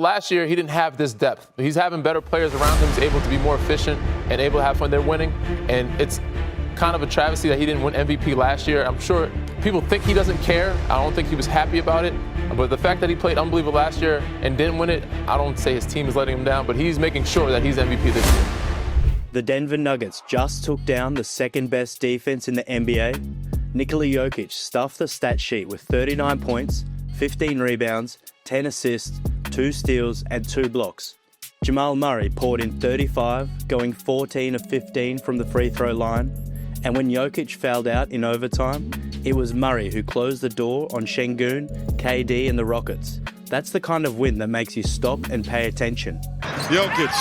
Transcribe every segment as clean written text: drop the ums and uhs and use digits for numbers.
last year, he didn't have this depth. He's having better players around him. He's able to be more efficient and able to have fun. They're winning. And it's kind of a travesty that he didn't win MVP last year. I'm sure people think he doesn't care. I don't think he was happy about it. But the fact that he played unbelievable last year and didn't win it, I don't say his team is letting him down, but he's making sure that he's MVP this year. The Denver Nuggets just took down the second best defense in the NBA. Nikola Jokic stuffed the stat sheet with 39 points, 15 rebounds, 10 assists, 2 steals, and 2 blocks. Jamal Murray poured in 35, going 14 of 15 from the free throw line. And when Jokic fouled out in overtime, it was Murray who closed the door on Şengün, KD, and the Rockets. That's the kind of win that makes you stop and pay attention. Jokic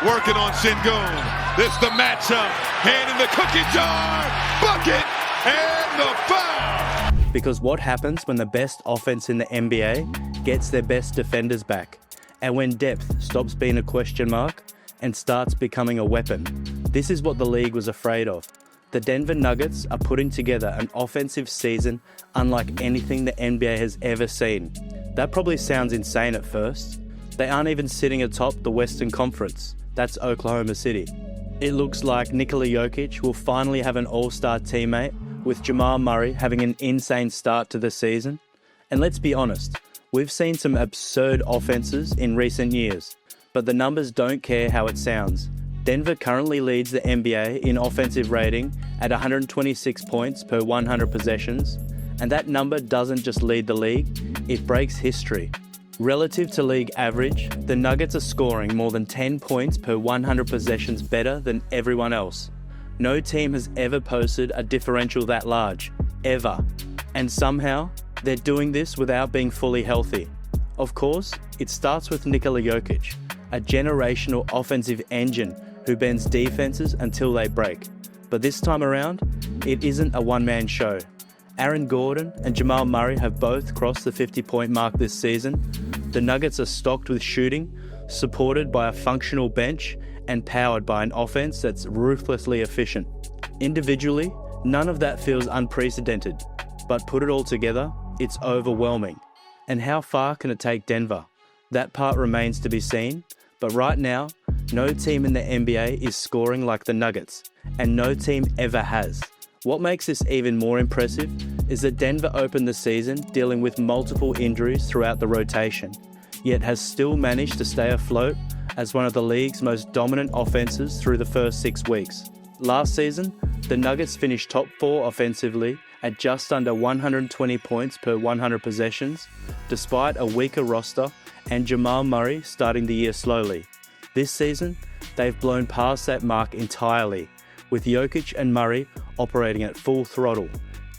working on Şengün. This the matchup. Hand in the cookie jar. Bucket and the foul. Because what happens when the best offense in the NBA gets their best defenders back? And when depth stops being a question mark and starts becoming a weapon? This is what the league was afraid of. The Denver Nuggets are putting together an offensive season unlike anything the NBA has ever seen. That probably sounds insane at first. They aren't even sitting atop the Western Conference. That's Oklahoma City. It looks like Nikola Jokic will finally have an all-star teammate, with Jamal Murray having an insane start to the season. And let's be honest, we've seen some absurd offenses in recent years, but the numbers don't care how it sounds. Denver currently leads the NBA in offensive rating at 126 points per 100 possessions, and that number doesn't just lead the league, it breaks history. Relative to league average, the Nuggets are scoring more than 10 points per 100 possessions better than everyone else. No team has ever posted a differential that large, ever. And somehow, they're doing this without being fully healthy. Of course, it starts with Nikola Jokic, a generational offensive engine who bends defenses until they break. But this time around, it isn't a one-man show. Aaron Gordon and Jamal Murray have both crossed the 50-point mark this season. The Nuggets are stocked with shooting, supported by a functional bench, and powered by an offense that's ruthlessly efficient. Individually, none of that feels unprecedented, but put it all together, it's overwhelming. And how far can it take Denver? That part remains to be seen, but right now, no team in the NBA is scoring like the Nuggets, and no team ever has. What makes this even more impressive is that Denver opened the season dealing with multiple injuries throughout the rotation, yet has still managed to stay afloat as one of the league's most dominant offenses through the first 6 weeks. Last season, the Nuggets finished top 4 offensively at just under 120 points per 100 possessions, despite a weaker roster and Jamal Murray starting the year slowly. This season, they've blown past that mark entirely, with Jokic and Murray operating at full throttle.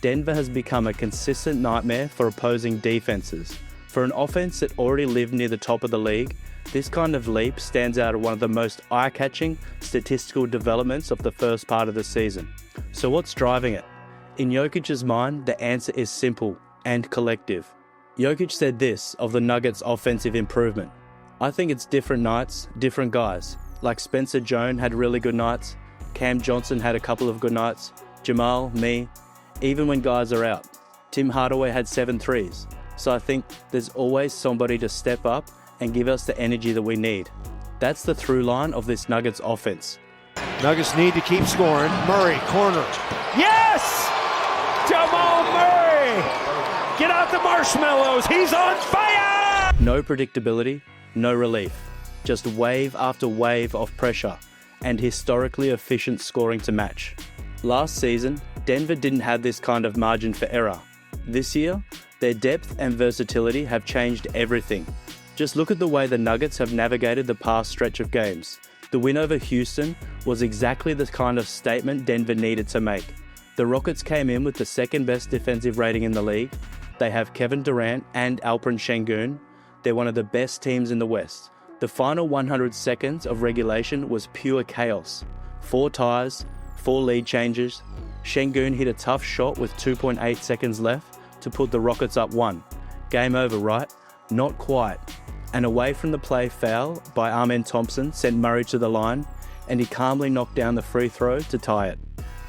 Denver has become a consistent nightmare for opposing defenses. For an offense that already lived near the top of the league, this kind of leap stands out as one of the most eye-catching statistical developments of the first part of the season. So what's driving it? In Jokic's mind, the answer is simple and collective. Jokic said this of the Nuggets' offensive improvement: "I think it's different nights, different guys. Like Spencer Jones had really good nights, Cam Johnson had a couple of good nights, Jamal, me, even when guys are out. Tim Hardaway had 7 threes. So I think there's always somebody to step up and give us the energy that we need." That's the through line of this Nuggets offense. Nuggets need to keep scoring. Murray, corner. Yes! Jamal Murray! Get out the marshmallows, he's on fire! No predictability, no relief. Just wave after wave of pressure and historically efficient scoring to match. Last season, Denver didn't have this kind of margin for error. This year, their depth and versatility have changed everything. Just look at the way the Nuggets have navigated the past stretch of games. The win over Houston was exactly the kind of statement Denver needed to make. The Rockets came in with the second best defensive rating in the league. They have Kevin Durant and Alperen Şengün. They're one of the best teams in the West. The final 100 seconds of regulation was pure chaos. 4 ties, 4 lead changes. Şengün hit a tough shot with 2.8 seconds left to put the Rockets up 1. Game over, right? Not quite. An away from the play foul by Amen Thompson sent Murray to the line, and he calmly knocked down the free throw to tie it.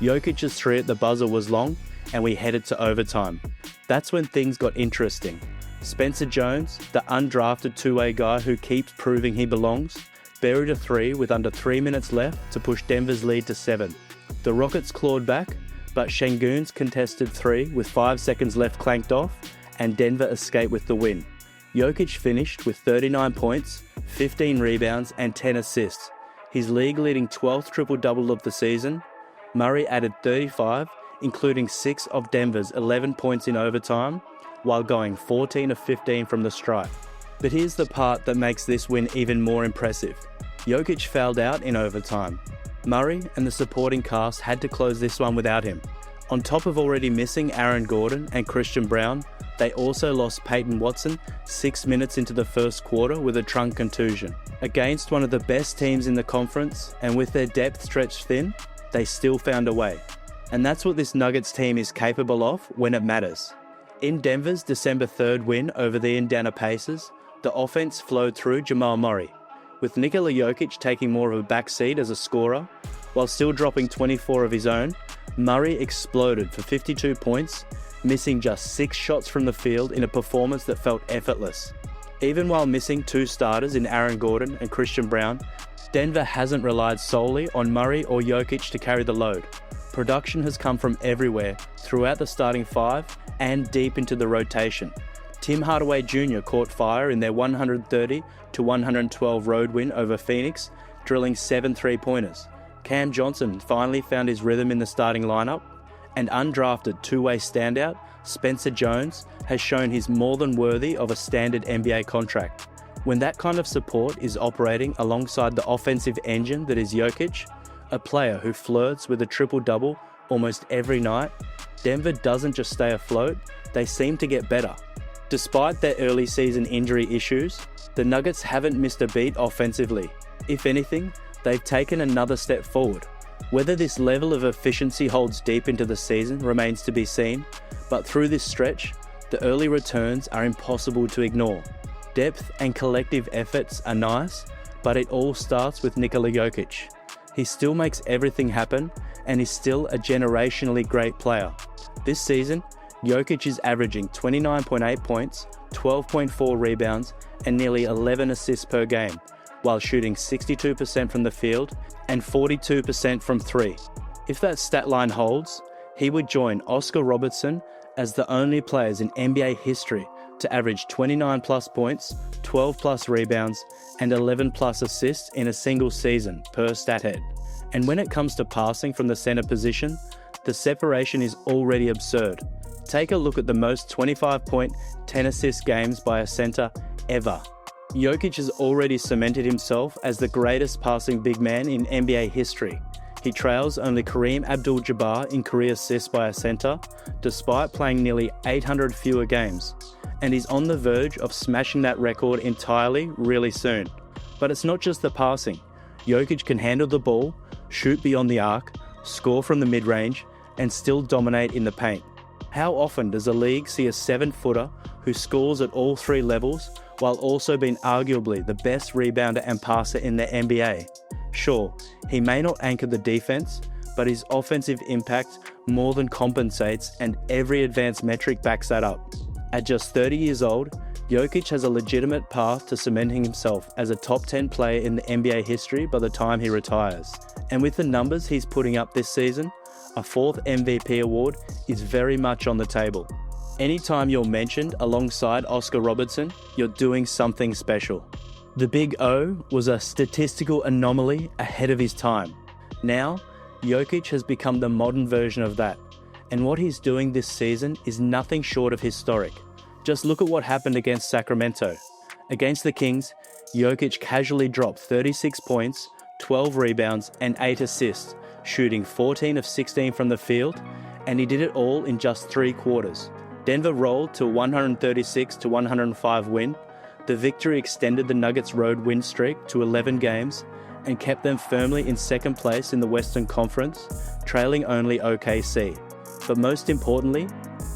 Jokic's 3 at the buzzer was long, and we headed to overtime. That's when things got interesting. Spencer Jones, the undrafted two-way guy who keeps proving he belongs, buried a three with under 3 minutes left to push Denver's lead to 7. The Rockets clawed back, but Şengün's contested three with 5 seconds left clanked off, and Denver escaped with the win. Jokic finished with 39 points, 15 rebounds, and 10 assists, his league-leading 12th triple-double of the season. Murray added 35, including 6 of Denver's 11 points in overtime, while going 14 of 15 from the stripe. But here's the part that makes this win even more impressive. Jokic fouled out in overtime. Murray and the supporting cast had to close this one without him. On top of already missing Aaron Gordon and Christian Braun, they also lost Peyton Watson 6 minutes into the first quarter with a trunk contusion. Against one of the best teams in the conference, and with their depth stretched thin, they still found a way. And that's what this Nuggets team is capable of when it matters. In Denver's December 3rd win over the Indiana Pacers, the offense flowed through Jamal Murray, with Nikola Jokic taking more of a backseat as a scorer. While still dropping 24 of his own, Murray exploded for 52 points, missing just 6 shots from the field in a performance that felt effortless. Even while missing 2 starters in Aaron Gordon and Christian Braun, Denver hasn't relied solely on Murray or Jokic to carry the load. Production has come from everywhere, throughout the starting 5 and deep into the rotation. Tim Hardaway Jr. caught fire in their 130-112 road win over Phoenix, drilling 7 three-pointers. Cam Johnson finally found his rhythm in the starting lineup, and undrafted two-way standout Spencer Jones has shown he's more than worthy of a standard NBA contract. When that kind of support is operating alongside the offensive engine that is Jokic, a player who flirts with a triple-double almost every night, Denver doesn't just stay afloat, they seem to get better. Despite their early season injury issues, the Nuggets haven't missed a beat offensively. If anything, they've taken another step forward. Whether this level of efficiency holds deep into the season remains to be seen, but through this stretch, the early returns are impossible to ignore. Depth and collective efforts are nice, but it all starts with Nikola Jokic. He still makes everything happen, and is still a generationally great player. This season, Jokic is averaging 29.8 points, 12.4 rebounds, and nearly 11 assists per game, while shooting 62% from the field and 42% from 3. If that stat line holds, he would join Oscar Robertson as the only players in NBA history to average 29 plus points, 12 plus rebounds, and 11 plus assists in a single season per stat head. And when it comes to passing from the center position, the separation is already absurd. Take a look at the most 25-point, 10-assist games by a center ever. Jokic has already cemented himself as the greatest passing big man in NBA history. He trails only Kareem Abdul-Jabbar in career assists by a center, despite playing nearly 800 fewer games, and he's on the verge of smashing that record entirely really soon. But it's not just the passing. Jokic can handle the ball, shoot beyond the arc, score from the mid-range, and still dominate in the paint. How often does a league see a 7-footer who scores at all 3 levels while also being arguably the best rebounder and passer in the NBA? Sure, he may not anchor the defense, but his offensive impact more than compensates, and every advanced metric backs that up. At just 30 years old, Jokic has a legitimate path to cementing himself as a top 10 player in the NBA history by the time he retires. And with the numbers he's putting up this season, a 4th MVP award is very much on the table. Anytime you're mentioned alongside Oscar Robertson, you're doing something special. The Big O was a statistical anomaly ahead of his time. Now, Jokic has become the modern version of that, and what he's doing this season is nothing short of historic. Just look at what happened against Sacramento. Against the Kings, Jokic casually dropped 36 points, 12 rebounds, and 8 assists, shooting 14 of 16 from the field, and he did it all in just 3 quarters. Denver rolled to a 136-105 win. The victory extended the Nuggets' road win streak to 11 games and kept them firmly in second place in the Western Conference, trailing only OKC. But most importantly,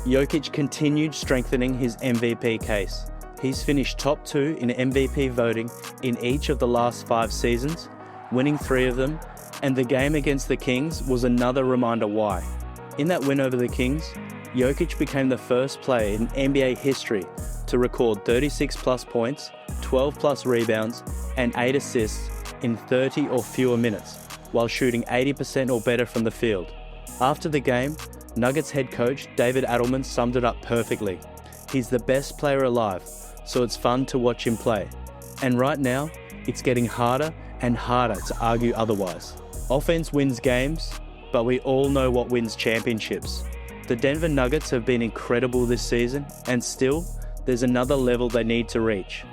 Jokic continued strengthening his MVP case. He's finished top 2 in MVP voting in each of the last 5 seasons, winning 3 of them, and the game against the Kings was another reminder why. In that win over the Kings, Jokic became the first player in NBA history to record 36 plus points, 12 plus rebounds, and 8 assists in 30 or fewer minutes, while shooting 80% or better from the field. After the game, Nuggets head coach David Adelman summed it up perfectly. He's the best player alive, so it's fun to watch him play. And right now, it's getting harder and harder to argue otherwise. Offense wins games, but we all know what wins championships. The Denver Nuggets have been incredible this season, and still, there's another level they need to reach.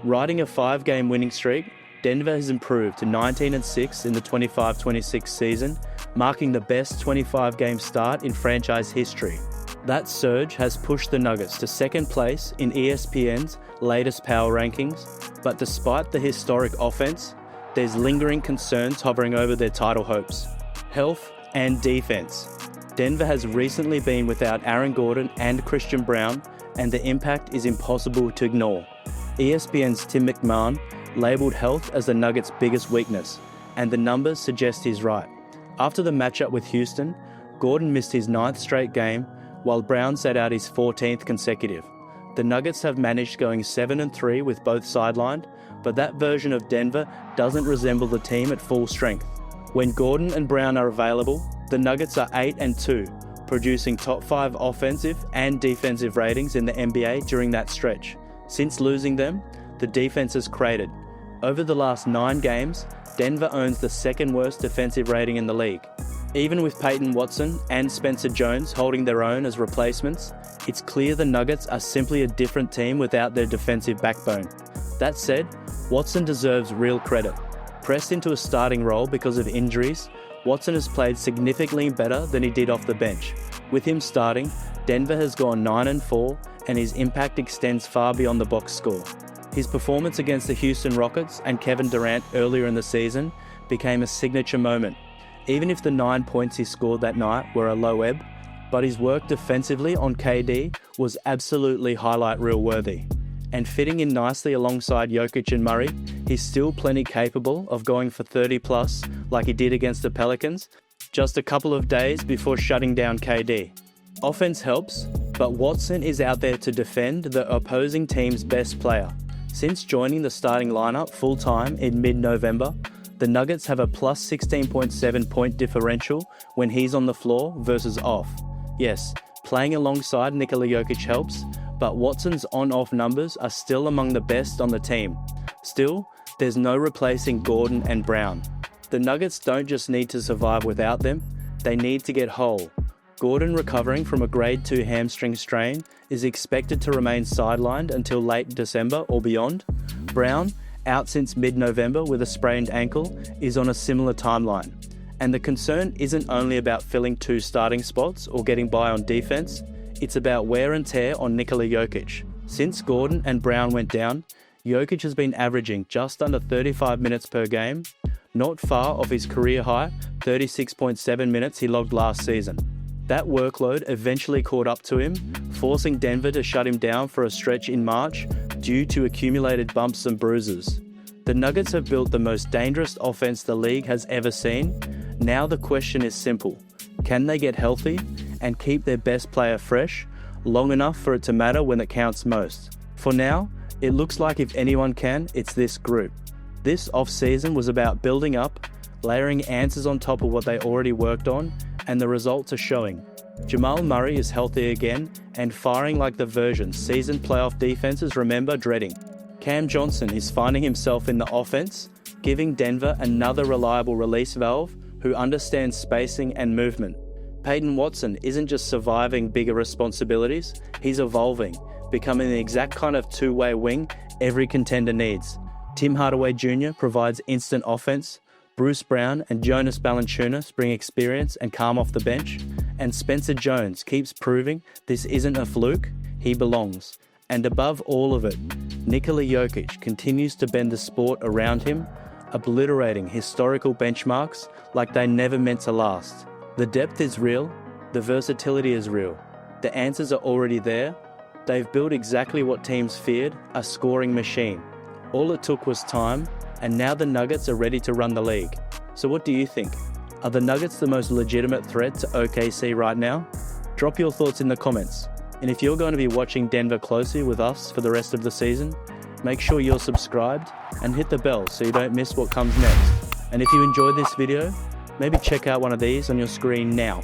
Riding a 5-game winning streak, Denver has improved to 19-6 in the 25-26 season, marking the best 25-game start in franchise history. That surge has pushed the Nuggets to second place in ESPN's latest power rankings, but despite the historic offense, there's lingering concerns hovering over their title hopes: health and defense. Denver has recently been without Aaron Gordon and Christian Brown, and the impact is impossible to ignore. ESPN's Tim McMahon labelled health as the Nuggets' biggest weakness, and the numbers suggest he's right. After the matchup with Houston, Gordon missed his 9th straight game, while Brown sat out his 14th consecutive. The Nuggets have managed going 7-3 with both sidelined, but that version of Denver doesn't resemble the team at full strength. When Gordon and Brown are available, the Nuggets are 8-2, producing top 5 offensive and defensive ratings in the NBA during that stretch. Since losing them, the defense has cratered. Over the last 9 games, Denver owns the 2nd worst defensive rating in the league. Even with Peyton Watson and Spencer Jones holding their own as replacements, it's clear the Nuggets are simply a different team without their defensive backbone. That said, Watson deserves real credit. Pressed into a starting role because of injuries, Watson has played significantly better than he did off the bench. With him starting, Denver has gone 9-4, and his impact extends far beyond the box score. His performance against the Houston Rockets and Kevin Durant earlier in the season became a signature moment. Even if the 9 points he scored that night were a low ebb, but his work defensively on KD was absolutely highlight reel worthy. And fitting in nicely alongside Jokic and Murray, he's still plenty capable of going for 30 plus like he did against the Pelicans, just a couple of days before shutting down KD. Offense helps, but Watson is out there to defend the opposing team's best player. Since joining the starting lineup full-time in mid-November, the Nuggets have a plus 16.7 point differential when he's on the floor versus off. Yes, playing alongside Nikola Jokic helps, but Watson's on-off numbers are still among the best on the team. Still, there's no replacing Gordon and Brown. The Nuggets don't just need to survive without them, they need to get whole. Gordon, recovering from a grade 2 hamstring strain, is expected to remain sidelined until late December or beyond. Brown, out since mid-November with a sprained ankle, is on a similar timeline. And the concern isn't only about filling 2 starting spots or getting by on defense, it's about wear and tear on Nikola Jokic. Since Gordon and Brown went down, Jokic has been averaging just under 35 minutes per game, not far off his career high 36.7 minutes he logged last season. That workload eventually caught up to him, forcing Denver to shut him down for a stretch in March due to accumulated bumps and bruises. The Nuggets have built the most dangerous offense the league has ever seen. Now the question is simple: can they get healthy and keep their best player fresh long enough for it to matter when it counts most? For now, it looks like if anyone can, it's this group. This off-season was about building up, layering answers on top of what they already worked on, and the results are showing. Jamal Murray is healthy again and firing like the version seasoned playoff defenses remember dreading. Cam Johnson is finding himself in the offense, giving Denver another reliable release valve who understands spacing and movement. Peyton Watson isn't just surviving bigger responsibilities, he's evolving, becoming the exact kind of two-way wing every contender needs. Tim Hardaway Jr. provides instant offense, Bruce Brown and Jonas Valanciunas bring experience and calm off the bench, and Spencer Jones keeps proving this isn't a fluke, he belongs. And above all of it, Nikola Jokic continues to bend the sport around him, obliterating historical benchmarks like they never meant to last. The depth is real, the versatility is real, the answers are already there. They've built exactly what teams feared, a scoring machine. All it took was time, and now the Nuggets are ready to run the league. So what do you think? Are the Nuggets the most legitimate threat to OKC right now? Drop your thoughts in the comments. And if you're going to be watching Denver closely with us for the rest of the season, make sure you're subscribed and hit the bell so you don't miss what comes next. And if you enjoyed this video, maybe check out one of these on your screen now.